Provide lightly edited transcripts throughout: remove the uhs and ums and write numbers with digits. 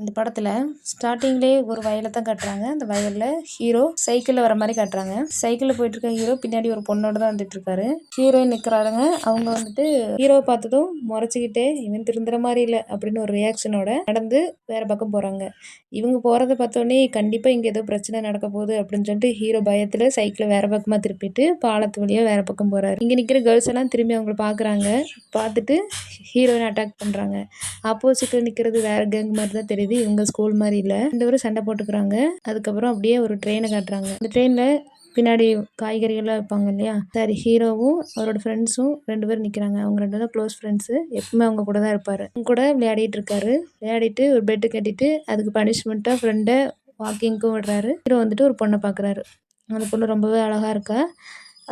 இந்த படத்துல ஸ்டார்ட்டிங்லேயே ஒரு வயலை தான் காட்டுறாங்க. அந்த வயல்ல ஹீரோ சைக்கிள்ல வர மாதிரி காட்டுறாங்க. சைக்கிள்ல போயிட்டு இருக்க ஹீரோ பின்னாடி ஒரு பொண்ணோட தான் வந்துட்டு இருக்காரு. ஹீரோயின் நிக்கிறாருங்க. அவங்க வந்துட்டு ஹீரோவை பார்த்ததும் முறைச்சிக்கிட்டே இவன் திருந்துற மாதிரி இல்லை அப்படின்னு ஒரு ரியாக்ஷனோட நடந்து வேற பக்கம் போறாங்க. இவங்க போறதை பார்த்தோன்னே கண்டிப்பா இங்க ஏதோ பிரச்சனை நடக்க போகுது அப்படின்னு சொல்லிட்டு ஹீரோ பயத்துல சைக்கிளை வேற பக்கமா திருப்பிட்டு பாலத்து வழியா வேற பக்கம் போறாரு. இங்க நிக்கிற கேர்ள்ஸ் எல்லாம் திரும்பி அவங்கள பாக்குறாங்க. பார்த்துட்டு ஹீரோயின் அட்டாக் பண்றாங்க. ஆப்போசிட்ல நிக்கிறது வேற கேங் மாதிரி தான் தெரியுது. இவங்க ஸ்கூல் மாதிரி இல்ல. ரெண்டு பேரும் சண்டை போட்டுக்கிறாங்க. அதுக்கப்புறம் அப்படியே ஒரு ட்ரெயினை காட்டுறாங்க. அந்த ட்ரெயின்ல பின்னாடி காய்கறிகள்லாம் வைப்பாங்க இல்லையா, சரி ஹீரோவும் அவரோட ஃப்ரெண்ட்ஸும் ரெண்டு பேரும் நிற்கிறாங்க. அவங்க ரெண்டு பேரும் க்ளோஸ் ஃப்ரெண்ட்ஸு. எப்பவுமே அவங்க கூட தான் இருப்பார். அவங்க கூட விளையாடிட்டு இருக்காரு. விளையாடிட்டு ஒரு பெட்டு கட்டிட்டு அதுக்கு பனிஷ்மெண்ட்டாக ஃப்ரெண்டை வாக்கிங்க்கும் விடுறாரு. ஹீரோ வந்துட்டு ஒரு பொண்ணை பார்க்குறாரு. அந்த பொண்ணு ரொம்பவே அழகாக இருக்கா.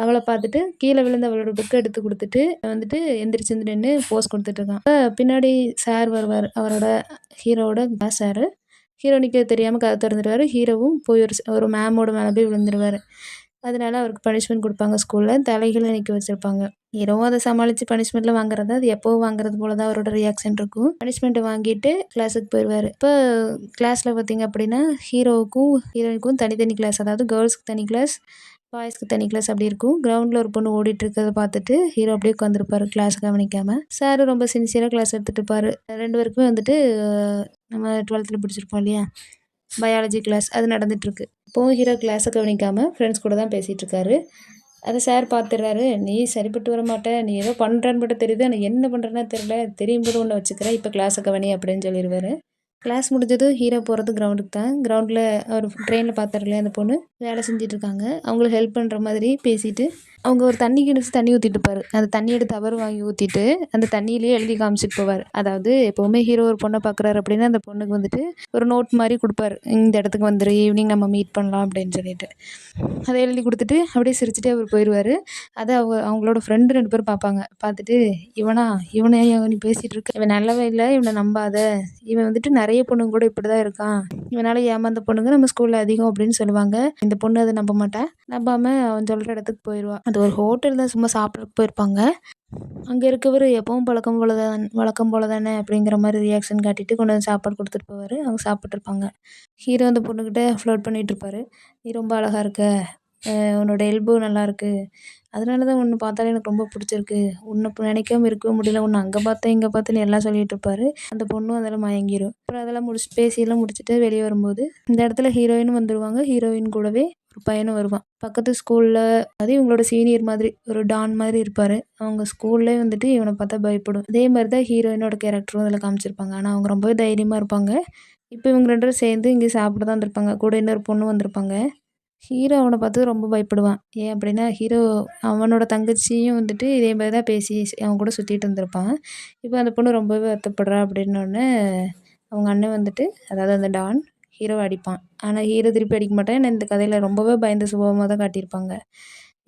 அவளை பார்த்துட்டு கீழே விழுந்து அவளோட புக்கை எடுத்து கொடுத்துட்டு வந்துட்டு எந்திரிச்சு நின்று போஸ் கொடுத்துட்டு இருக்கான். பின்னாடி சார் வருவார், அவரோட ஹீரோவோட கிளாஸ் சார். ஹீரோ நிற்கிறது தெரியாமல் கதை திறந்துடுவார். ஹீரோவும் போய் ஒரு மேமோட மேலே போய் விழுந்துருவார். அதனால அவருக்கு பனிஷ்மெண்ட் கொடுப்பாங்க. ஸ்கூலில் தலைகளை நிற்க வச்சுருப்பாங்க. ஹீரோவும் அதை சமாளித்து பனிஷ்மெண்ட்டில் வாங்குறது அது எப்போவும் வாங்குறது போல தான் அவரோட ரியாக்ஷன் இருக்கும். பனிஷ்மெண்ட்டை வாங்கிட்டு கிளாஸுக்கு போயிடுவார். இப்போ கிளாஸில் பார்த்தீங்க அப்படின்னா ஹீரோவுக்கும் ஹீரோயினுக்கும் தனித்தனி கிளாஸ், அதாவது கேர்ள்ஸ்க்கு தனி கிளாஸ், பாய்ஸ்க்கு தனி கிளாஸ் அப்படி இருக்கும். கிரவுண்டில் ஒரு பொண்ணு ஓடிட்டு இருக்கிறத பார்த்துட்டு ஹீரோ அப்படியே உட்காந்துருப்பாரு கிளாஸ் கவனிக்காம. சார் ரொம்ப சின்சியராக கிளாஸ் எடுத்துகிட்டு இருப்பாரு. ரெண்டு பேருக்குமே வந்துட்டு நம்ம 12th பிடிச்சிருப்போம் இல்லையா, பயாலஜி கிளாஸ் அது நடந்துட்டுருக்கு. இப்போவும் ஹீரோ கிளாஸை கவனிக்காமல் ஃப்ரெண்ட்ஸ் கூட தான் பேசிகிட்டு இருக்காரு. அதை சார் பார்த்துடுறாரு. நீ சரிப்பட்டு வர மாட்டேன், நீ ஏதோ பண்ணுறன்னு மட்டும் தெரியுது, ஆனால் என்ன பண்ணுறேன்னா தெரியல, தெரியும் போது ஒன்று வச்சுக்கிறேன், இப்போ கிளாஸை கவனி அப்படின்னு சொல்லிடுவார். கிளாஸ் முடிஞ்சதும் ஹீரோ போகிறது கிரவுண்டுக்கு தான். கிரவுண்டில் அவர் ட்ரெயினில் பார்த்தாரு இல்லையா, அந்த பொண்ணு வேலை செஞ்சிட்ருக்காங்க. அவங்களுக்கு ஹெல்ப் பண்ணுற மாதிரி பேசிட்டு அவங்க ஒரு தண்ணி கிணச்சு தண்ணி ஊற்றிட்டு இருப்பார். அந்த தண்ணி எடுத்து அவர் வாங்கி ஊற்றிட்டு அந்த தண்ணியிலே எழுதி காமிச்சிட்டு போவார். அதாவது எப்போவுமே ஹீரோ ஒரு பொண்ணை பார்க்குறாரு அப்படின்னா அந்த பொண்ணுக்கு வந்துட்டு ஒரு நோட் மாதிரி கொடுப்பாரு. இந்த இடத்துக்கு வந்துரு, ஈவினிங் நம்ம மீட் பண்ணலாம் அப்படின்னு சொல்லிட்டு அதை எழுதி கொடுத்துட்டு அப்படியே சிரிச்சுட்டே அவர் போயிடுவார். அதை அவங்களோட ஃப்ரெண்டு ரெண்டு பேரும் பார்ப்பாங்க. பார்த்துட்டு இவனை நீ பேசிகிட்டு இருக்க, இவன் நல்லவே இல்லை, இவனை நம்பாத, இவன் வந்துட்டு நிறைய பொண்ணுங்க கூட இப்படி தான் இருக்கான், இவனால் ஏமாந்த பொண்ணுங்க நம்ம ஸ்கூலில் அதிகம் அப்படின்னு சொல்லுவாங்க. இந்த பொண்ணு அதை நம்ப மாட்டேன். நம்பாமல் அவன் சொல்கிற இடத்துக்கு போயிடுவான். அது ஒரு ஹோட்டல் தான், சும்மா சாப்பிட்றதுக்கு போயிருப்பாங்க. அங்கே இருக்கவர் எப்பவும் வழக்கம் போல தானே அப்படிங்கிற மாதிரி ரியாக்ஷன் காட்டிட்டு கொண்டு வந்து சாப்பாடு கொடுத்துட்டு போவார். அவங்க சாப்பிட்ருப்பாங்க. ஹீரோ அந்த பொண்ணுக்கிட்ட ஃப்ளோட் பண்ணிகிட்டு இருப்பார். நீ ரொம்ப அழகாக இருக்க, உன்னோட எல்போ நல்லாயிருக்கு, அதனால தான் உன்னை பார்த்தாலே எனக்கு ரொம்ப பிடிச்சிருக்கு, உன்னை நினைக்காம இருக்கவே முடியல, உன்னை அங்கே பார்த்தேன் இங்கே பார்த்தேன்னு எல்லாம் சொல்லிகிட்டு இருப்பார். அந்த பொண்ணும் அதெல்லாம் மயங்கிடும். அப்புறம் அதெல்லாம் பேசியெல்லாம் முடிச்சுட்டு வெளியே வரும்போது இந்த இடத்துல ஹீரோயினும் வந்துடுவாங்க. ஹீரோயின் கூடவே ஒரு பையனும் வருவான். பக்கத்து ஸ்கூலில், அது இவங்களோட சீனியர் மாதிரி ஒரு டான் மாதிரி இருப்பார். அவங்க ஸ்கூல்லே வந்துட்டு இவனை பார்த்தா பயப்படும். அதே மாதிரி தான் ஹீரோயினோட கேரக்டரும் அதில் காமிச்சிருப்பாங்க. ஆனால் அவங்க ரொம்பவே தைரியமாக இருப்பாங்க. இப்போ இவங்க ரெண்டு பேரும் சேர்ந்து இங்கே சாப்பிட தான் வந்திருப்பாங்க. கூட இன்னொரு பொண்ணு வந்திருப்பாங்க. ஹீரோ அவனை பார்த்து ரொம்ப பயப்படுவான். ஏன் அப்படின்னா ஹீரோ அவனோட தங்கச்சியும் வந்துட்டு இதே மாதிரி தான் பேசி அவன் கூட சுற்றிட்டு இருந்திருப்பான். இப்போ அந்த பொண்ணு ரொம்பவே வருத்தப்படுறா அப்படின்னோடனே அவங்க அண்ணன் வந்துட்டு, அதாவது அந்த டான் ஹீரோவை அடிப்பான். ஆனால் ஹீரோ திருப்பி அடிக்க மாட்டான். ஏன்னா இந்த கதையில் ரொம்பவே பயந்த சுபாவமாக தான் காட்டியிருப்பாங்க.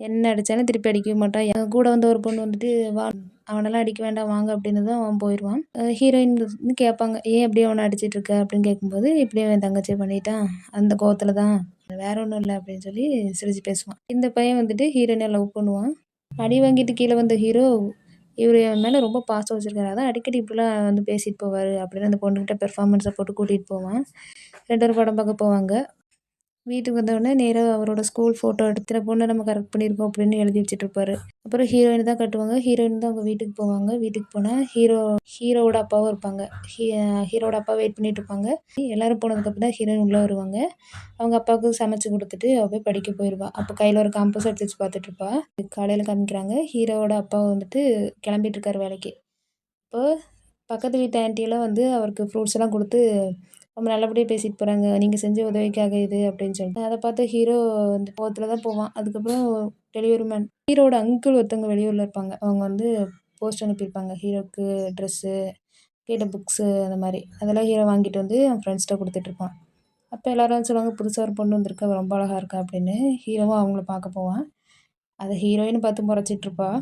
என்ன அடித்தாலும் திருப்பி அடிக்கவே மாட்டான். என் கூட வந்த ஒரு பொண்ணு வந்துட்டு வா, அவனெல்லாம் அடிக்க வேண்டாம் வாங்க அப்படின்னு தான் அவன் போயிடுவான். ஹீரோயின் வந்து கேட்பாங்க, ஏன் அப்படியே அவனை அடிச்சிட்டு இருக்க அப்படின்னு கேட்கும்போது, இப்படியே அவன் தங்கச்சி பண்ணிட்டான், அந்த கோவத்தில் தான், வேற ஒன்றும் இல்லை அப்படின்னு சொல்லி சிரிச்சு பேசுவான். இந்த பையன் வந்துட்டு ஹீரோயினை லவ் பண்ணுவான். அடி வாங்கிட்டு கீழே வந்த ஹீரோ இவர் என் மேலே ரொம்ப பாசம் வச்சுருக்காரு, அதான் அடிக்கடி இப்படிலாம் வந்து பேசிட்டு போவார் அப்படின்னு அந்த பொண்ணுக்கிட்ட பெர்ஃபார்மன்ஸை போட்டு கூட்டிகிட்டு போவான். ரெண்டு பேரும் படம் பார்க்க போவாங்க. வீட்டுக்கு வந்தவுடனே நேராக அவரோட ஸ்கூல் ஃபோட்டோ எடுத்து பொண்ணை நம்ம கரெக்ட் பண்ணியிருக்கோம் அப்படின்னு எழுதி வச்சுட்ருப்பாரு. அப்புறம் ஹீரோயின் தான் கட்டுவாங்க. ஹீரோயின் தான் அவங்க வீட்டுக்கு போவாங்க. வீட்டுக்கு போனால் ஹீரோவோட அப்பாவும் இருப்பாங்க. ஹீரோட அப்பா வெயிட் பண்ணிட்டு இருப்பாங்க. எல்லோரும் போனதுக்கப்புறம் தான் ஹீரோயின் உள்ளே வருவாங்க. அவங்க அப்பாவுக்கு சமைச்சு கொடுத்துட்டு அவள் போய் படிக்க போயிடுவா. அப்போ கையில் ஒரு காம்பஸ் எடுத்து வச்சு பார்த்துட்ருப்பா. காலையில் காமிக்கிறாங்க ஹீரோவோட அப்பா வந்துட்டு கிளம்பிட்டு இருக்காரு வேலைக்கு. இப்போ பக்கத்து வீட்டு ஆண்டியெல்லாம் வந்து அவருக்கு ஃப்ரூட்ஸ் எல்லாம் கொடுத்து ரொம்ப நல்லபடியாக பேசிட்டு போகிறாங்க, நீங்கள் செஞ்ச உதவிக்காக இது அப்படின்னு சொல்லிட்டு. அதை பார்த்து ஹீரோ அந்த கோவத்தில் தான் போவான். அதுக்கப்புறம் டெலிவரி மேன் ஹீரோட அங்கிள் ஒருத்தவங்க வெளியூரில் இருப்பாங்க. அவங்க வந்து போஸ்ட் அனுப்பியிருப்பாங்க ஹீரோக்கு ட்ரெஸ்ஸு, கேட்ட புக்ஸு, அந்த மாதிரி அதெல்லாம் ஹீரோ வாங்கிட்டு வந்து அவன் ஃப்ரெண்ட்ஸ்கிட்ட கொடுத்துட்ருப்பான். அப்போ எல்லோரும் சொல்லுவாங்க, புதுசாக ஒரு பொண்ணு வந்திருக்கா, அவள் ரொம்ப அழகாக இருக்கா அப்படின்னு. ஹீரோவும் அவங்கள பார்க்க போவான். அதை ஹீரோயின் பார்த்து முறைச்சிட்ருப்பா.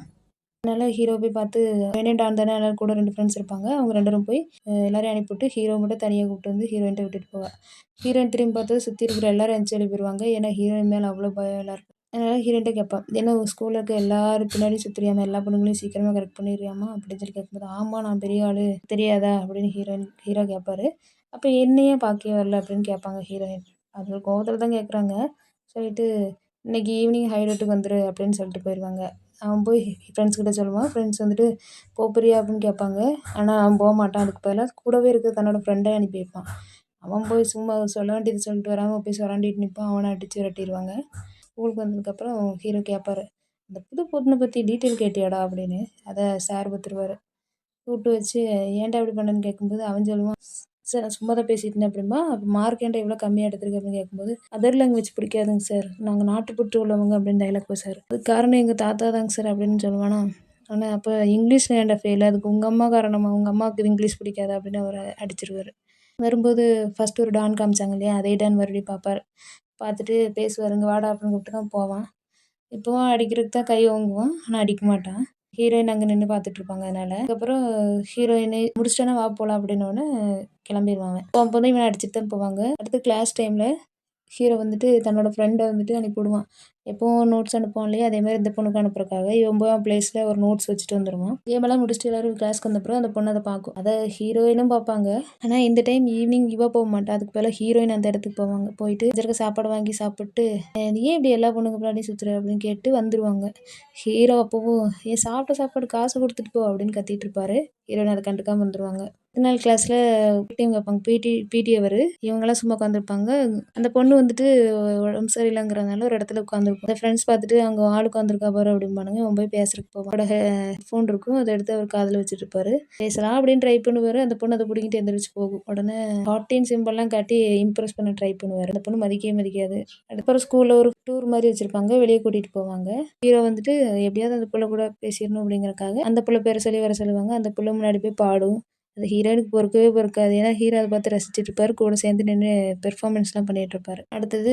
அதனால ஹீரோ போய் பார்த்து, வேணே டான் தானே, எல்லாரும் கூட 2 ஃப்ரெண்ட்ஸ் இருப்பாங்க. அவங்க 2 பேரும் போய் எல்லாரையும் அனுப்பிவிட்டு ஹீரோ மட்டும் தனியாக கூப்பிட்டு வந்து ஹீரோயின்ட்ட விட்டுட்டு போவா. ஹீரோயின் திரும்பி பார்த்தா சுற்றி இருக்கிற எல்லாரும் எந்திரிச்சு வெளிய போயிடுவாங்க. ஏன்னா ஹீரோயின் மேலே அவ்வளோ பயம் எல்லாருக்கும். அதனால ஹீரோயின்ட்ட கேட்பான், ஏன்னா ஸ்கூலில் இருக்க எல்லாரும் பின்னாடி சுற்றுறியாமா, எல்லா பொண்ணுங்களையும் சீக்கிரமாக கரெக்ட் பண்ணிடுறியாமா அப்படின்னு சொல்லி கேட்கும்போது, ஆமாம் நான் பெரிய ஆள் தெரியாதா அப்படின்னு ஹீரோ கேட்பாரு. அப்போ என்ன ஏன் பார்க்கவே வரல அப்படின்னு கேட்பாங்க ஹீரோயின். அது ஒரு கோவத்தில் தான் கேட்குறாங்க. சொல்லிட்டு இன்னைக்கு ஈவினிங் ஹைலைட்டுக்கு வந்துரு அப்படின்னு சொல்லிட்டு போயிடுவாங்க. அவன் போய் ஃப்ரெண்ட்ஸ் கிட்ட சொல்லுவான். ஃப்ரெண்ட்ஸ் வந்துட்டு போறியா அப்படின்னு கேட்பாங்க. ஆனால் அவன் போக மாட்டான். அதுக்கு பதிலாக கூடவே இருக்க தன்னோட ஃப்ரெண்டை அனுப்பி வைப்பான். அவன் போய் சும்மா சொல்ல வேண்டியது சொல்லிட்டு வராமல் போய் சொராண்டிட்டு நிற்பான். அவனை அடித்து விரட்டிடுவாங்க. ஸ்கூலுக்கு வந்ததுக்கப்புறம் ஹீரோ கேட்பாரு, இந்த புது பொண்ணை பற்றி டீட்டெயில் கேட்டியாடா அப்படின்னு. அதை சார் பார்த்துருவாரு. கூப்பிட்டு வச்சு ஏன்டா இப்படி பண்ணேன்னு கேட்கும்போது அவன் சொல்லுவான், சார் நான் சும்மா தான் பேசிட்டு இருந்தேன் அப்படிம்பா. அப்போ மார்க் ஏன்டா இவ்வளோ கம்மியாக எடுத்திருக்கு அப்படின்னு கேட்கும்போது, அதர் லாங்குவேஜ் பிடிக்காதுங்க சார், நாங்கள் நாட்டுப்பற்று உள்ளவங்க அப்படின்னு டைலாக் சார். அதுக்கு காரணம் எங்கள் தாத்தா தாங்க சார் அப்படின்னு சொல்லுவானா. ஆனால் அப்போ இங்கிலீஷில் ஏன்டா ஃபெயில், அதுக்கு உங்கள் அம்மா காரணமா, உங்கள் அம்மாவுக்கு இது இங்கிலீஷ் பிடிக்காதா அப்படின்னு அவரை அடிச்சிருவாரு. வரும்போது ஃபஸ்ட்டு ஒரு டான் காமிச்சாங்க இல்லையா, அதே டான் மறுபடியும் பார்ப்பார். பார்த்துட்டு பேசுவாருங்க, வாடா அப்படின்னு கூப்பிட்டு தான் போவான். இப்போவும் அடிக்கிறதுக்கு தான் கை ஓங்குவான், ஆனால் அடிக்க மாட்டான். ஹீரோயின் அங்கே நின்று பார்த்துட்ருப்பாங்க அதனால. அதுக்கப்புறம் ஹீரோயினை முடிச்சிட்டோன்னா வா போகலாம் அப்படின்னோடனே கிளம்பிடுவாங்க. போகும்போது இவனை அடிச்சுட்டு தான் போவாங்க. அடுத்து கிளாஸ் டைமில் ஹீரோ வந்துட்டு தன்னோட ஃப்ரெண்டை வந்துட்டு அனுப்பிவிடுவான். எப்போவும் நோட்ஸ் அனுப்புவான் இல்லையா, அதேமாதிரி இந்த பொண்ணுக்கு அனுப்புறதுக்காக இவன் போய் அவன் பிளேஸில் ஒரு நோட்ஸ் வச்சுட்டு வந்துடுவான். கேமெல்லாம் முடிச்சுட்டு எல்லோரும் கிளாஸ்க்கு வந்தப்பறம் அந்த பொண்ணை அதை பார்க்கும். அதை ஹீரோயினும் பார்ப்பாங்க. ஆனால் இந்த டைம் ஈவினிங் இவ போக மாட்டா. அதுக்கு பதிலாக ஹீரோயின் அந்த இடத்துக்கு போவாங்க. போயிட்டு இருக்க சாப்பாடு வாங்கி சாப்பிட்டு, நீ ஏன் இப்படி எல்லா பொண்ணுங்க பின்னாடி சுற்றுற அப்படின்னு கேட்டு வந்துடுவாங்க. ஹீரோ அப்போவும் ஏன் சாப்பிட்ட சாப்பாடு காசு கொடுத்துட்டு போ அப்படின்னு கத்திட்டு இருப்பாரு. ஹீரோயின் அதை கண்டுக்காமல் வந்துடுவாங்க. அடுத்த நாள் கிளாஸில் டீம் வைப்பாங்க. பிடி அவர். இவங்கெல்லாம் சும்மா உட்காந்துருப்பாங்க. அந்த பொண்ணு வந்துட்டு உடம்பு சரியில்லைங்கிறதுனால ஒரு இடத்துல உட்காந்துருக்கும். அந்த ஃப்ரெண்ட்ஸ் பார்த்துட்டு அங்கே ஆள் உட்காந்துருக்கா பாரு அப்படிம்பானுங்க. அவன் போய் பேசுறதுக்கு போவான். அவரோட ஃபோன் இருக்கும், அதை எடுத்து அவர் காதில் வச்சுட்டு இருப்பாரு. பேசலாம் அப்படின்னு ட்ரை பண்ணுவார். அந்த பொண்ணு அதை பிடிங்கிட்டு எந்திரிச்சு போகும். உடனே ஹார்டின் சிம்பிள்லாம் காட்டி இம்ப்ரெஸ் பண்ண ட்ரை பண்ணுவார். அந்த பொண்ணு மதிக்கவே மதிக்காது. அதுக்கப்புறம் ஸ்கூலில் ஒரு டூர் மாதிரி வச்சுருப்பாங்க. வெளியே கூட்டிகிட்டு போவாங்க. ஹீரோ வந்துட்டு எப்படியாவது அந்த பிள்ளை கூட பேசிடணும் அப்படிங்கிறக்காக அந்த பிள்ளை பேரை சொல்லி வர சொல்லுவாங்க. அந்த பிள்ளை முன்னாடி போய் பாடும். அது ஹீரோயினுக்கு பொறுக்கவே பொறுக்காது. ஏன்னா ஹீரோ அதை பார்த்து ரசிச்சுட்டு இருப்பாரு. கூட சேர்ந்து நின்று பெர்ஃபார்மன்ஸ்லாம் பண்ணிட்டு இருப்பாரு. அடுத்தது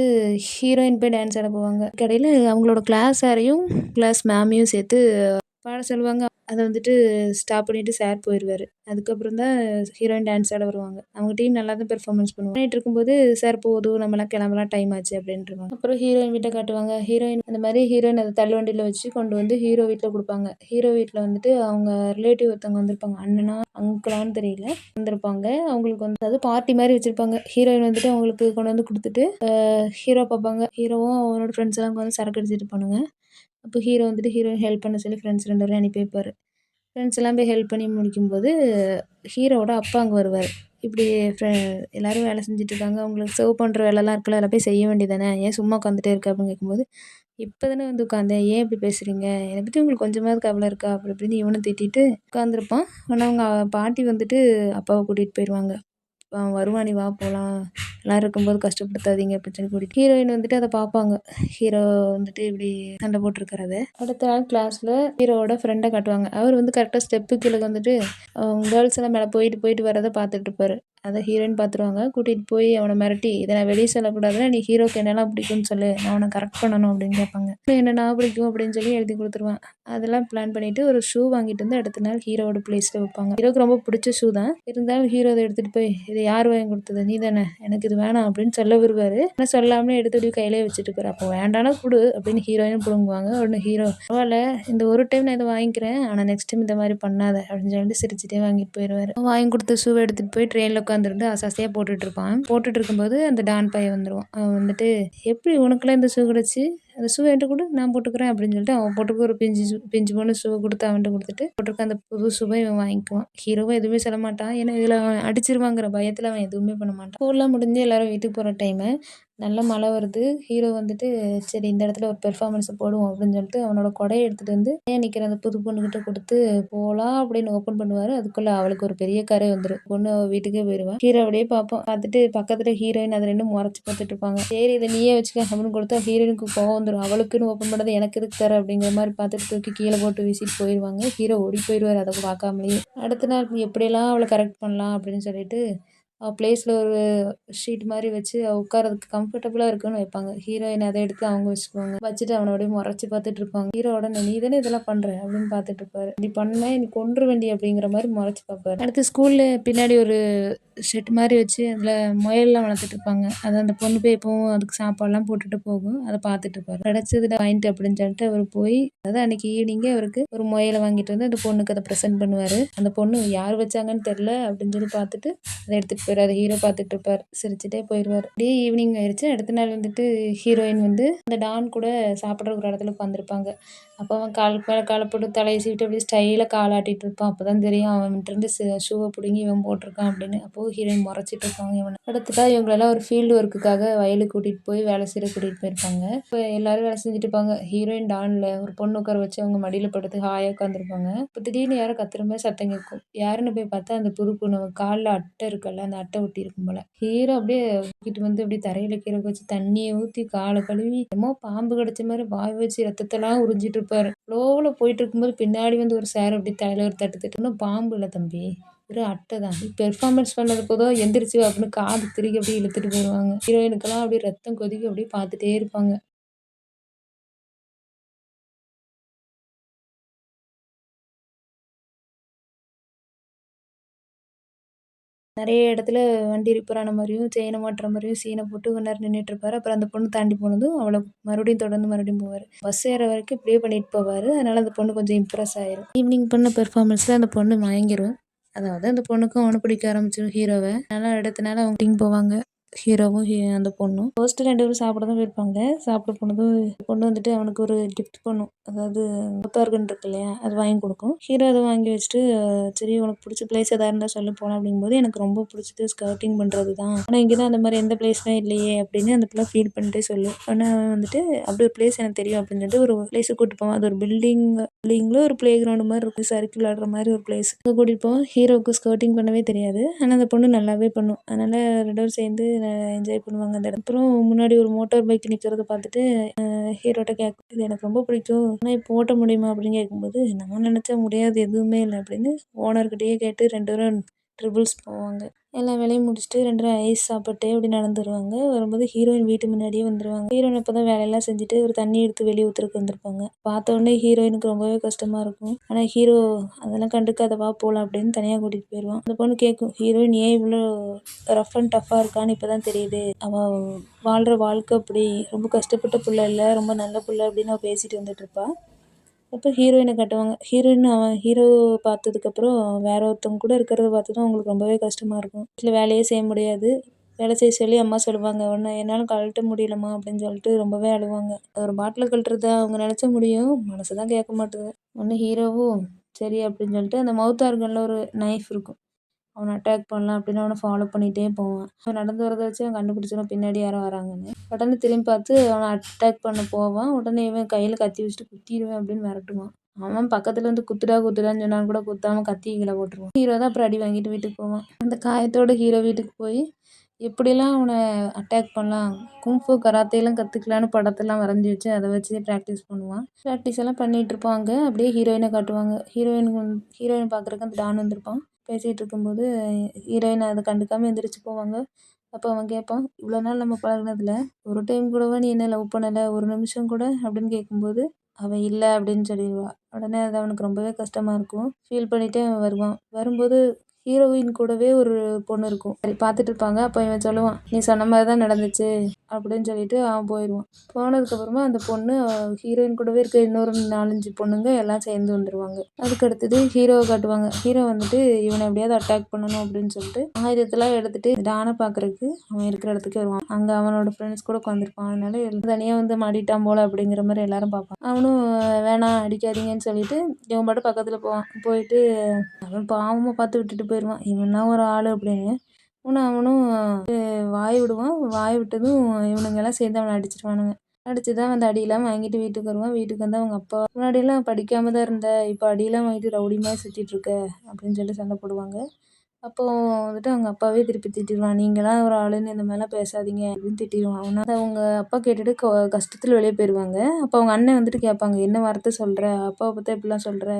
ஹீரோயின் போய் டான்ஸ் ஆட போவாங்க. கடையில் அவங்களோட கிளாஸ் சாரையும் கிளாஸ் மேமையும் சேர்த்து பாட சொல்லுவாங்க. அதை வந்துட்டு ஸ்டாப் பண்ணிவிட்டு சார் போயிடுவார். அதுக்கப்புறம் தான் ஹீரோயின் டான்ஸ் ஆட வருவாங்க. அவங்க டீம் நல்லா தான் பெர்ஃபார்மன்ஸ் பண்ணுவாங்க. பண்ணிட்டு இருக்கும்போது சார் போதும் நம்மளாம் கிளம்பலாம், டைம் ஆச்சு அப்படின்ட்டுருவாங்க. அப்புறம் ஹீரோயின் வீட்டை காட்டுவாங்க. ஹீரோயின் அந்த மாதிரி ஹீரோயின் அதை தள்ளுவண்டியில் வச்சு கொண்டு வந்து ஹீரோ வீட்டில் கொடுப்பாங்க. ஹீரோ வீட்டில் வந்துட்டு அவங்க ரிலேட்டிவ் ஒருத்தவங்க வந்திருப்பாங்க. அண்ணனா அங்கிளான்னு தெரியல, வந்திருப்பாங்க. அவங்களுக்கு வந்து அதாவது பார்ட்டி மாதிரி வச்சுருப்பாங்க. ஹீரோயின் வந்துட்டு அவங்களுக்கு கொண்டு வந்து கொடுத்துட்டு ஹீரோ பார்ப்பாங்க. ஹீரோவும் அவனோட ஃப்ரெண்ட்ஸ் எல்லாம் வந்து சரக்கு அடிச்சிட்டு இருப்பானுங்க. அப்போ ஹீரோ வந்துட்டு ஹீரோயின் ஹெல்ப் பண்ண சொல்லி ஃப்ரெண்ட்ஸ் 2 பேரையும் அனுப்பி வைப்பார். ஃப்ரெண்ட்ஸ் எல்லாம் போய் ஹெல்ப் பண்ணி முடிக்கும்போது ஹீரோவோட அப்பா அங்கே வருவார். இப்படி எல்லோரும் வேலை செஞ்சுட்ருக்காங்க, அவங்களுக்கு சர்வ் பண்ணுற வேலைலாம் இருக்குல்ல, அதில் போய் செய்ய வேண்டியதானே, ஏன் சும்மா உட்காந்துட்டே இருக்க அப்படின்னு கேட்கும்போது, இப்போ தானே வந்து உட்காந்தேன், ஏன் இப்படி பேசுகிறீங்க, என்னை பற்றி உங்களுக்கு கொஞ்சமாவது கவலை இருக்கா அப்படி இப்படின்னு இவனை திட்டிட்டு உட்காந்துருப்பான். ஆனால் அவங்க பாட்டி வந்துட்டு அப்பாவை கூட்டிகிட்டு போயிடுவாங்க. வருவான், நீ வா போகலாம், எல்லோரும் இருக்கும்போது கஷ்டப்படுத்தாதீங்க அப்படின்னு சொல்லி கூட்டிகிட்டு ஹீரோயின் வந்துட்டு அதை பார்ப்பாங்க. ஹீரோ வந்துட்டு இப்படி சண்டை போட்டிருக்கிறத அடுத்த நாள் கிளாஸில் ஹீரோவோட ஃப்ரெண்டை காட்டுவாங்க. அவர் வந்து கரெக்டாக ஸ்டெப்பு கீழே வந்துட்டு கேர்ள்ஸ் எல்லாம் மேலே போயிட்டு போயிட்டு வரதை பார்த்துட்டு இருப்பாரு. அதை ஹீரோயின் பார்த்துருவாங்க. கூட்டிகிட்டு போய் அவனை மிரட்டி, இதை நான் வெளியே சொல்லக்கூடாதுன்னா நீ ஹீரோக்கு என்னெல்லாம் பிடிக்கும்னு சொல்லு, நான் அவனை கரெக்ட் பண்ணணும் அப்படின்னு கேட்பாங்க. என்னென்னா பிடிக்கும் அப்படின்னு சொல்லி எழுதி கொடுத்துருவான். அதெல்லாம் பிளான் பண்ணிவிட்டு ஒரு ஷூ வாங்கிட்டு வந்து அடுத்த நாள் ஹீரோவோட பிளேஸில் வைப்பாங்க. ஹீரோக்கு ரொம்ப பிடிச்ச ஷூ தான், இருந்தாலும் ஹீரோ அதை எடுத்துகிட்டு போய் இதை யார் வாங்கி கொடுத்தது, நீ தானே, எனக்கு இது வேணாம் அப்படின்னு சொல்ல வருவார். ஆனால் சொல்லாமலே எடுத்து கையிலே வச்சுட்டு இருப்பார். அப்போ வேண்டானா கொடு அப்படின்னு ஹீரோயின் பிடுங்குவாங்க. உடனே ஹீரோ பரவாயில்ல, இந்த ஒரு டைம் நான் இதை வாங்கிக்கிறேன், ஆனால் நெக்ஸ்ட் டைம் இந்த மாதிரி பண்ணாத அப்படின்னு சொல்லிட்டு சிரிச்சுட்டே வாங்கிட்டு போயிடுவார். வாங்கி கொடுத்த ஷூவை எடுத்துகிட்டு போய் ட்ரெயினில் உட்காந்துருந்து அசாசியாக போட்டுட்டு இருப்பான். போட்டுட்டு இருக்கும்போது அந்த டான் பையன் வந்துடுவான். அவன் வந்துட்டு எப்படி உனக்குலாம் இந்த ஷூ கிடச்சி, அந்த ஷூ என்கிட்ட கொடு, நான் போட்டுக்கிறேன் அப்படின்னு சொல்லிட்டு அவன் போட்டுக்க ஒரு பிஞ்சு போன ஷூவை கொடுத்து அவன்கிட்ட கொடுத்துட்டு போட்டிருக்க அந்த புது ஷூவை இவன் வாங்கிக்குவான். ஹீரோவும் எதுவுமே சொல்ல மாட்டான். ஏன்னா இதில் அவன் அடிச்சிருவாங்கிற பயத்தில் அவன் எதுவுமே பண்ண மாட்டான். ஸ்கூல்லாம் முடிஞ்சு எல்லோரும் வீட்டுக்கு போகிற டைமு நல்ல மழை வருது. ஹீரோ வந்துட்டு சரி இந்த இடத்துல ஒரு பெர்ஃபார்மன்ஸை போடுவோம் அப்படின்னு சொல்லிட்டு அவனோட கொடையை எடுத்துகிட்டு வந்து நிற்கிற அந்த புது பொண்ணுக்கிட்ட கொடுத்து போகலாம் அப்படின்னு ஓப்பன் பண்ணுவார். அதுக்குள்ளே அவளுக்கு ஒரு பெரிய கரை வந்துடும். பொண்ணு வீட்டுக்கே போயிடுவான். ஹீரோ அப்படியே பார்ப்போம். பார்த்துட்டு பக்கத்தில் ஹீரோயின் அதை 2 முறைச்சி பார்த்துட்டு இருப்பாங்க. சரி இதை நீயே வச்சுக்க அப்படின்னு கொடுத்தா ஹீரோயினுக்கு கோவம் வந்துடும். அவளுக்குன்னு ஓப்பன் பண்ணது எனக்கு எதுக்கு தர அப்படிங்கிற மாதிரி பார்த்துட்டு தூக்கி கீழே போட்டு வீசிட்டு போயிடுவாங்க. ஹீரோ ஓடி போயிடுவார் அதை பார்க்காமலேயே. அடுத்த நாள் எப்படியெல்லாம் அவளை கரெக்ட் பண்ணலாம் அப்படின்னு சொல்லிட்டு பிளேஸில் ஒரு ஷீட் மாதிரி வச்சு உட்காரதுக்கு கம்ஃபர்டபுளாக இருக்குன்னு வைப்பாங்க. ஹீரோயின் அதை எடுத்து அவங்க வச்சுக்குவாங்க. வச்சுட்டு அவனோடய முறைச்சி பார்த்துட்டு இருப்பாங்க. ஹீரோட நீ தானே இதெல்லாம் பண்ணுற அப்படின்னு பார்த்துட்டு இருப்பாரு. நீ பண்ண நீ கொன்று வேண்டி அப்படிங்கிற மாதிரி முறைச்சி பார்ப்பாரு. அடுத்து ஸ்கூலில் பின்னாடி ஒரு ஷெட் மாரி வச்சு அதில முயல்லாம் வளர்த்துட்ருப்பாங்க. அத அந்த பொண்ணு போய் எப்பவும் அதுக்கு சாப்பாடுலாம் போட்டுட்டு போகும். அத பார்த்துட்டுருப்பாரு. கிடைச்சதுடா வாங்கிட்டு அப்படின்னு சொல்லிட்டு அவரு போய் அதாவது அன்னைக்கு ஈவினிங்கே அவருக்கு ஒரு முயல வாங்கிட்டு வந்து அந்த பொண்ணுக்கு அத ப்ரெசென்ட் பண்ணுவாரு. அந்த பொண்ணு யார் வச்சாங்கன்னு தெரியல அப்படின்னு சொல்லி பார்த்துட்டு அத எடுத்துட்டு போயிருவாரு. ஹீரோ பார்த்துட்டுருப்பாரு. சிரிச்சுட்டே போயிருவாரு. அப்படியே ஈவினிங் ஆயிருச்சு. அடுத்த நாள் வந்துட்டு ஹீரோயின் வந்து அந்த டான் கூட சாப்பிடுற ஒரு இடத்துல உட்காந்துருப்பாங்க. அப்போ அவன் காலுக்கு மேல கால போட்டு தலைய சீவிட்டு அப்படியே ஸ்டைலா கால் ஆட்டிட்டு இருப்பான். அப்பதான் தெரியும் அவன்கிட்டருந்து ஷூவ புடுங்கி இவன் போட்டிருக்கான் அப்படின்னு. அப்போ ஹீரோயின் முறைச்சிட்டு இருப்பாங்க இவன. அடுத்ததா இவங்களெல்லாம் ஒரு ஃபீல்டு ஒர்க்குக்காக வயலுக்கு கூட்டிட்டு போய் வேலை செய்ய கூட்டிட்டு போயிருப்பாங்க. இப்போ எல்லாரும் வேலை செஞ்சுட்டு இருப்பாங்க. ஹீரோயின் டான்ல ஒரு பொண்ணு உட்கார வச்சு அவங்க மடியில படுத்து ஹாயா உட்காந்துருப்பாங்க. இப்போ திடீர்னு யாரோ கத்துற மாதிரி சத்தம் கேட்கும். யாருன்னு போய் பார்த்தா அந்த புது பொண்ணு காலில் அட்டை இருக்குல்ல அந்த அட்டை ஒட்டி இருக்கும் போல. ஹீரோ அப்படியே தூக்கிட்டு வந்து அப்படியே தரையில கீழே வச்சு தண்ணியை ஊற்றி காலை கழுவி என்னமோ பாம்பு கடிச்ச மாதிரி வாய் வச்சு ரத்தத்தெல்லாம் உறிஞ்சிட்டு இருப்பாரு. ஃப்ளோவில் போயிட்டு இருக்கும்போது பின்னாடி வந்து ஒரு சார் அப்படி தலையில ஒரு தட்டு தட்டு இன்னும் பாம்பு இல்லை தம்பி ஒரு அட்டை தான் பெர்ஃபார்மன்ஸ் பண்ணது போதோ எந்திரிச்சு அப்படின்னு காது திருகி அப்படியே இழுத்துட்டு போயிடுவாங்க. ஹீரோயினுக்கெல்லாம் அப்படியே ரத்தம் கொதிக்க அப்படியே பார்த்துட்டே இருப்பாங்க. நிறைய இடத்துல வண்டி ரிப்பேர் ஆன மாதிரியும் செயினை மாட்டுற மாதிரியும் சீனை போட்டு கொஞ்ச நேரம் நின்றுட்டு இருப்பாரு. அப்புறம் அந்த பொண்ணு தாண்டி போனதும் அவளை மறுபடியும் தொடர்ந்து மறுபடியும் போவார். பஸ் ஏற வரைக்கும் இப்படியே பண்ணிட்டு போவார். அதனால அந்த பொண்ணு கொஞ்சம் இம்ப்ரெஸ் ஆயிரும். ஈவினிங் பண்ண பெர்ஃபார்மன்ஸில் அந்த பொண்ணு மயங்கிரும். அதாவது அந்த பொண்ணுக்கும் அவனை பிடிக்க ஆரம்பிச்சிடும் ஹீரோவை. அதனால அடுத்த நாள் அவங்க டீம் போவாங்க. ஹீரோவும் அந்த பொண்ணும் ஃபர்ஸ்ட் 2 பேரும் சாப்பிட தான் போயிருப்பாங்க. சாப்பிட போனதும் பொண்ணு வந்துட்டு அவனுக்கு ஒரு கிஃப்ட் பண்ணும். அதாவது முத்தார்கன் இருக்கு இல்லையா அது வாங்கி கொடுக்கும். ஹீரோ அதை வாங்கி வச்சுட்டு சரி உனக்கு பிடிச்ச பிளேஸ் எதாவது இருந்தால் சொல்லி போகலாம் அப்படிங்கும்போது எனக்கு ரொம்ப பிடிச்சது ஸ்கர்ட்டிங் பண்ணுறது தான். ஆனால் இங்கே தான் அந்த மாதிரி எந்த பிளேஸ்லாம் இல்லையே அப்படின்னு அந்த பிள்ளை ஃபீல் பண்ணிட்டே சொல்லும். ஆனால் அவன் வந்துட்டு அப்படி ஒரு பிளேஸ் எனக்கு தெரியும் அப்படின்னு சொல்லிட்டு ஒரு பிளேஸுக்கு கூட்டிட்டு போவான். அது ஒரு பில்டிங்கில் ஒரு பிளே கிரவுண்ட் மாதிரி இருக்கும். சறுக்கி விளாடுற மாதிரி ஒரு பிளேஸ் அங்கே கூட்டிட்டு போவோம். ஹீரோவுக்கு ஸ்கர்ட்டிங் பண்ணவே தெரியாது. ஆனால் அந்த பொண்ணு நல்லாவே பண்ணும். அதனால 2 பேரும் சேர்ந்து என்ஜாய் பண்ணுவாங்க அந்த இடம். அப்புறம் முன்னாடி ஒரு மோட்டார் பைக் நிற்கிறத பார்த்துட்டு ஹீரோட்ட கேட்கும் இது எனக்கு ரொம்ப பிடிக்கும் ஆனால் இப்போ ஓட்ட முடியுமா அப்படின்னு கேட்கும்போது நான் நினச்சா முடியாது எதுவுமே இல்லை அப்படின்னு ஓனர்கிட்டயே கேட்டு 2 பேரும் ட்ரிபிள்ஸ் போவாங்க. எல்லா வேலையும் முடிச்சுட்டு 2 பேரும் ஐஸ் சாப்பிட்டே அப்படி நடந்து வருவாங்க. வரும்போது ஹீரோயின் வீட்டு முன்னாடியே வந்துருவாங்க. ஹீரோயின் அப்போ தான் வேலையெல்லாம் செஞ்சுட்டு ஒரு தண்ணி எடுத்து வெளியே ஊற்றுறதுக்கு வந்திருப்பாங்க. பார்த்த உடனே ஹீரோயினுக்கு ரொம்பவே கஷ்டமாக இருக்கும். ஆனால் ஹீரோ அதெல்லாம் கண்டுக்காதவா போகலாம் அப்படின்னு தனியாக கூட்டிகிட்டு போயிடுவான். அந்த பொண்ணு கேட்கும் ஹீரோயின் ஏன் இவ்வளோ ரஃப் அண்ட் டஃப்பாக இருக்கான்னு இப்போ தான் தெரியுது. அவள் வாழ்கிற வாழ்க்கை அப்படி ரொம்ப கஷ்டப்பட்ட புள்ள இல்லை ரொம்ப நல்ல புள்ள அப்படின்னு அவள் பேசிட்டு வந்துட்டுருப்பா. அப்போ ஹீரோயினை காட்டுவாங்க. அவன் ஹீரோ பார்த்ததுக்கப்புறம் வேற ஒருத்தவங்க கூட இருக்கிறத பார்த்ததும் அவங்களுக்கு ரொம்பவே கஷ்டமாக இருக்கும். வீட்டில் வேலையே செய்ய முடியாது. வேலை செய்ய சொல்லி அம்மா சொல்லுவாங்க உன்னை என்னால் கழட்ட முடியலம்மா அப்படின்னு சொல்லிட்டு ரொம்பவே அழுவாங்க. ஒரு பாட்டில் கழட்டுறத அவங்க நினச்ச முடியும் மனசு தான் கேட்க மாட்டுது. ஒன்று ஹீரோவும் சரி அப்படின்னு சொல்லிட்டு அந்த மவுத் ஆர்கனில் ஒரு நைஃப் இருக்கும். அவனை அட்டாக் பண்ணலாம் அப்படின்னு அவனை ஃபாலோ பண்ணிகிட்டே போவான். அவன் நடந்து வரதை வச்சு அவன் கண்டுபிடிச்சிடும் பின்னாடி யாரோ வராங்கன்னு. உடனே திரும்பி பார்த்து அவனை அட்டாக் பண்ண போவான். உடனே இவன் கையில் கத்தி வச்சுட்டு குத்திடுவேன் அப்படின்னு மிரட்டுவான். அவன் பக்கத்துல இருந்து குத்துடான்னு சொன்னாலும் கூட குத்தாம கத்தி கீழே போட்டுருவான். ஹீரோ தான் அப்புறம் அடி வாங்கிட்டு வீட்டுக்கு போவான். அந்த காயத்தோட ஹீரோ வீட்டுக்கு போய் எப்படிலாம் அவனை அட்டாக் பண்ணலாம் குங்ஃபூ கராத்தேலாம் கற்றுக்கலான்னு படத்தெல்லாம் வரைஞ்சி வச்சு அதை வச்சு ப்ராக்டிஸ் பண்ணுவான். ப்ராக்டிஸ் எல்லாம் பண்ணிகிட்டு இருப்பாங்க. அப்படியே ஹீரோயினை காட்டுவாங்க. ஹீரோயின் பார்க்குறக்கு அந்த டான் வந்திருப்பான். பேசிகிட்டு இருக்கும்போது ஹீரோயின் அதை கண்டுக்காமல் எந்திரிச்சு போவாங்க. அப்போ அவன் கேட்பான் இவ்வளோ நாள் நம்ம பழகுனதில் ஒரு டைம் கூடவா நீ என்ன லவ் பண்ணலை ஒரு நிமிஷம் கூட அப்படின்னு கேட்கும்போது அவன் இல்லை அப்படின்னு சொல்லிடுவா. உடனே அது அவனுக்கு ரொம்பவே கஷ்டமாக இருக்கும். ஃபீல் பண்ணிகிட்டே அவன் வருவான். வரும்போது ஹீரோயின் கூடவே ஒரு பொண்ணு இருக்கும். சரி பார்த்துட்டு இருப்பாங்க. அப்போ இவன் சொல்லுவான் நீ சொன்ன மாதிரி தான் நடந்துச்சு அப்படின்னு சொல்லிட்டு அவன் போயிடுவான். போனதுக்கப்புறமா அந்த பொண்ணு ஹீரோயின் கூடவே இருக்க இன்னொரு 4-5 பொண்ணுங்க எல்லாம் சேர்ந்து வந்துடுவாங்க. அதுக்கு அடுத்தது ஹீரோவை காட்டுவாங்க. ஹீரோ வந்துட்டு இவனை எப்படியாவது அட்டாக் பண்ணணும் அப்படின்னு சொல்லிட்டு ஆயுதத்தெல்லாம் எடுத்துட்டு டானை பார்க்கறதுக்கு அவன் இருக்கிற இடத்துக்கு வருவான். அங்கே அவனோட ஃப்ரெண்ட்ஸ் கூட உட்காந்துருப்பான். அதனால தனியாக வந்து மாட்டிட்டான் போல அப்படிங்கிற மாதிரி எல்லாரும் பார்ப்பான். அவனும் வேணாம் அடிக்காதீங்கன்னு சொல்லிட்டு இவன் பாட்டு பக்கத்தில் போவான். போயிட்டு அவன் பாவமாக பார்த்து விட்டுட்டு போயிடுவான். இவனா ஒரு ஆள் அப்படின்னு. அவனும் வாய் விடுவான். வாய் விட்டதும் இவனுங்கெல்லாம் சேர்ந்து அவனை அடிச்சிருவானுங்க. அடிச்சு தான் அந்த அடியெல்லாம் வாங்கிட்டு வீட்டுக்கு வருவான். வீட்டுக்கு வந்து அவங்க அப்பா முன்னாடியெல்லாம் படிக்காம தான் இருந்த இப்போ அடியெல்லாம் வாங்கிட்டு ரவுடி மாதிரி சுற்றிட்டு இருக்க அப்படின்னு சொல்லி சண்டை போடுவாங்க. அப்போ வந்துட்டு அவங்க அப்பாவே திருப்பி திட்டிடுவான். நீங்களாம் ஒரு ஆளுன்னு இந்த மாதிரிலாம் பேசாதீங்க அப்படின்னு திட்டிடுவான். அவனை அவங்க அப்பா கேட்டுட்டு கஷ்டத்தில் வெளியே போயிடுவாங்க. அப்போ அவங்க அண்ணன் வந்துட்டு கேட்பாங்க என்ன வார்த்தை சொல்கிற அப்பாவை பற்றி எப்படிலாம் சொல்கிற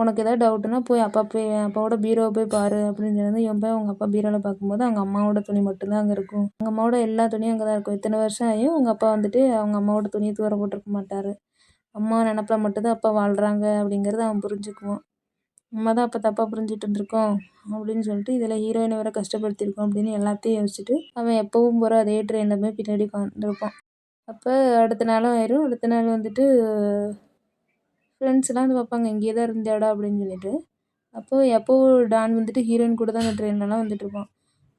உனக்கு ஏதாவது டவுட்னா போய் அப்பாவோட பீரோவை போய் பாரு அப்படின்னு சொல்லி இவன் போய் அவங்க அப்பா பீரோவில் பார்க்கும்போது அவங்க அம்மாவோட துணி மட்டும்தான் அங்கே இருக்கும். அவங்க அம்மாவோட எல்லா துணியும் அங்கே தான் இருக்கும். இத்தனை வருஷம் ஆகியும் அவங்க அப்பா வந்துட்டு அவங்க அம்மாவோட துணியை தூர போட்டிருக்க மாட்டார். அம்மா நினப்பில் மட்டும்தான் அப்பா வாழ்கிறாங்க அப்படிங்கிறத அவன் புரிஞ்சுக்குவான். நம்ம தான் அப்போ தப்பாக புரிஞ்சுட்டு இருந்திருக்கோம் அப்படின்னு சொல்லிட்டு இதில் ஹீரோயினை வேற கஷ்டப்படுத்தியிருக்கோம் அப்படின்னு எல்லாத்தையும் யோசிச்சுட்டு அவன் எப்பவும் போகிற அதே ட்ரெயினில் போய் பின்னாடி உட்காந்துருப்பான். அப்போ அடுத்த நாளும் ஆயிரும். அடுத்த நாள் வந்துட்டு ஃப்ரெண்ட்ஸ்லாம் வந்து பார்ப்பாங்க, இங்கேயே தான் இருந்தியாடா அப்படின்னு சொல்லிட்டு. அப்போது எப்போவும் டான் வந்துட்டு ஹீரோயின் கூட தான் அந்த ட்ரெயின்லலாம் வந்துட்டு இருப்பான்.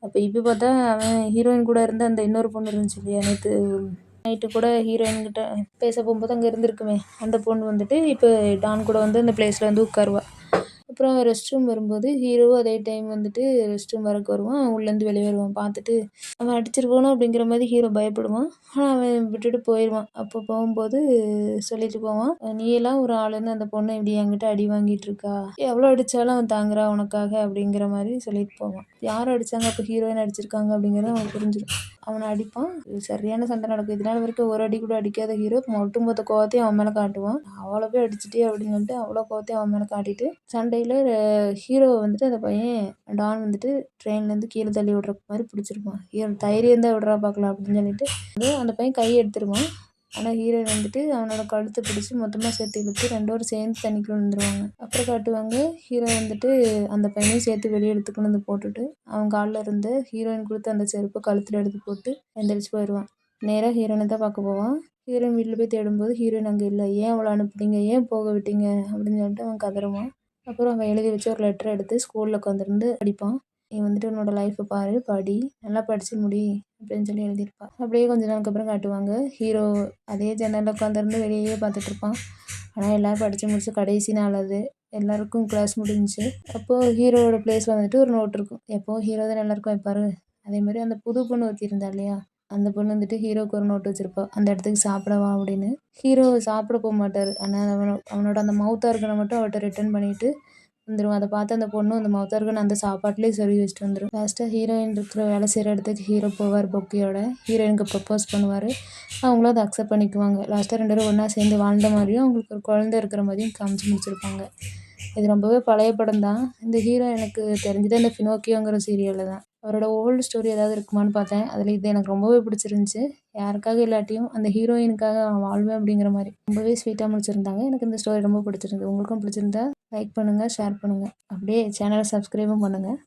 அப்போ இப்போ பார்த்தா அவன் ஹீரோயின் கூட இருந்த அந்த இன்னொரு பொண்ணு இருந்துச்சு இல்லையா, நேற்று நைட்டு கூட ஹீரோயின்கிட்ட பேச போகும்போது அங்கே இருந்திருக்குமே, அந்த பொண்ணு வந்துட்டு இப்போ டான் கூட வந்து அந்த பிளேஸில் வந்து உட்காருவா. அப்புறம் ரெஸ்ட் ரூம் வரும்போது ஹீரோவும் அதே டைம் வந்துட்டு ரெஸ்ட் ரூம் வரக்கு வருவான். உள்ளேருந்து வெளியே வருவான். பார்த்துட்டு அவன் அடிச்சிருவானோ அப்படிங்கிற மாதிரி ஹீரோ பயப்படுவான். ஆனால் அவன் விட்டுட்டு போயிடுவான். அப்போ போகும்போது சொல்லிட்டு போவான், நீ எல்லாம் ஒரு ஆளுன்னு அந்த பொண்ணை இப்படி என்கிட்ட அடி வாங்கிட்டு இருக்கா, எவ்வளோ அடித்தாலும் அவன் தாங்குறா உனக்காக அப்படிங்கிற மாதிரி சொல்லிட்டு போவான். யார் அடித்தாங்க, அப்போ ஹீரோயின் அடிச்சிருக்காங்க அப்படிங்கிறது அவன் புரிஞ்சிடும். அவனை அடிப்பான். சரியான சண்டை நடக்கும். இதனால் வரைக்கும் ஒரு அடி கூட அடிக்காத ஹீரோ ஒட்டுமொத்த கோவத்தையும் அவன் மேலே காட்டுவான். அவ்வளோ போய் அடிச்சிட்டே அப்படின்னு சொல்லிட்டு அவ்வளோ கோவத்தையும் அவன் மேலே காட்டிட்டு சண்டையில் ஹீரோவை வந்துட்டு அந்த பையன் டான் வந்துட்டு ட்ரெயின்லேருந்து கீழே தள்ளி விடுற மாதிரி பிடிச்சிருப்பான். ஹீரோ தைரியம் தான் விடுறா பார்க்கலாம் அப்படின்னு சொல்லிட்டு அந்த பையன் கையை எடுத்துருவான். ஆனால் ஹீரோயின் வந்துட்டு அவனோட கழுத்தை பிடிச்சி மொத்தமாக சேர்த்து இழுத்து 2 பேரும் சேர்ந்து தண்ணிக்குள்ள விழுந்துருவாங்க. அப்புறம் காட்டுவாங்க ஹீரோ வந்துட்டு அந்த பையனையும் சேர்த்து வெளியே எடுத்துக்கொண்டு வந்து போட்டுட்டு அவன் காலில் இருந்து ஹீரோயின் கொடுத்து அந்த செருப்பை கழுத்தில் எடுத்து போட்டு எந்திரிச்சு போயிடுவான். நேராக ஹீரோயினை தான் பார்க்க போவான். ஹீரோயின் வீட்டில் போய் தேடும்போது ஹீரோயின் அங்கே இல்லை. ஏன் அவளை அனுப்புனீங்க, ஏன் போக விட்டீங்க அப்படின்னு சொல்லிட்டு அவன் கதறுவான். அப்புறம் அவன் எழுதி வச்சு ஒரு லெட்டர் எடுத்து ஸ்கூலில் உட்காந்துருந்து படிப்பான். நீ வந்துட்டு உன்னோட லைஃப்பை பாரு, படி, நல்லா படித்து முடி அப்படின்னு சொல்லி எழுதியிருப்பாள். அப்படியே கொஞ்ச நாளுக்கு அப்புறம் காட்டுவாங்க ஹீரோ அதே ஜன்னலில் உட்காந்துருந்து வெளியே பார்த்துட்டு இருப்பான். ஆனால் எல்லோரும் படித்து முடிச்சு கடைசி நாள் அது. எல்லாருக்கும் கிளாஸ் முடிஞ்சிச்சு. அப்போது ஹீரோவோட பிளேஸில் வந்துட்டு ஒரு நோட் இருக்கும். எப்போவும் ஹீரோ தான் எல்லாருக்கும் வைப்பார். அதேமாதிரி அந்த புது பொண்ணு ஒருத்தி இருந்தா இல்லையா, அந்த பொண்ணு வந்துட்டு ஹீரோவுக்கு ஒரு நோட் வச்சுருப்பா, அந்த இடத்துக்கு சாப்பிடவா அப்படின்னு. ஹீரோ சாப்பிட போக மாட்டார். ஆனால் அவனோட அந்த மவுத் ஆர்கனை மட்டும் அவர்கிட்ட ரிட்டர்ன் பண்ணிவிட்டு வந்துடும். அதை பார்த்து அந்த பொண்ணு அந்த மவுத் ஆர்கன் அந்த சாப்பாட்லேயே சொருகி வச்சுட்டு வந்துடும். லாஸ்ட்டாக ஹீரோயின் இருக்கிற வேலை செய்கிற இடத்துக்கு ஹீரோ போவார் பொக்கையோட. ஹீரோயினுக்கு ப்ரப்போஸ் பண்ணுவார். அவங்களும் அதை அக்செப்ட் பண்ணிக்குவாங்க. லாஸ்ட்டாக 2 பேரும் ஒன்றா சேர்ந்து வாழ்ந்த மாதிரியும் அவங்களுக்கு ஒரு குழந்தை இருக்கிற மாதிரியும் காமிச்சு முடிச்சிருப்பாங்க. இது ரொம்பவே பழைய படம் தான். இந்த ஹீரோ எனக்கு தெரிஞ்சது இந்த ஃபினோக்கியோங்கிற சீரியலில் தான். அவரோட ஓல்டு ஸ்டோரி ஏதாவது இருக்குமான்னு பார்த்தேன். அதில் இது எனக்கு ரொம்பவே பிடிச்சிருந்துச்சி. யாருக்காக இல்லாட்டியும் அந்த ஹீரோயினுக்காக அவன் வாழ்வேன் அப்படிங்கிற மாதிரி ரொம்பவே ஸ்வீட்டாக முடிச்சிருந்தாங்க. எனக்கு இந்த ஸ்டோரி ரொம்ப பிடிச்சிருந்தது. உங்களுக்கும் பிடிச்சிருந்தா லைக் பண்ணுங்கள், ஷேர் பண்ணுங்கள், அப்படியே சேனலை சப்ஸ்கிரைபும் பண்ணுங்கள்.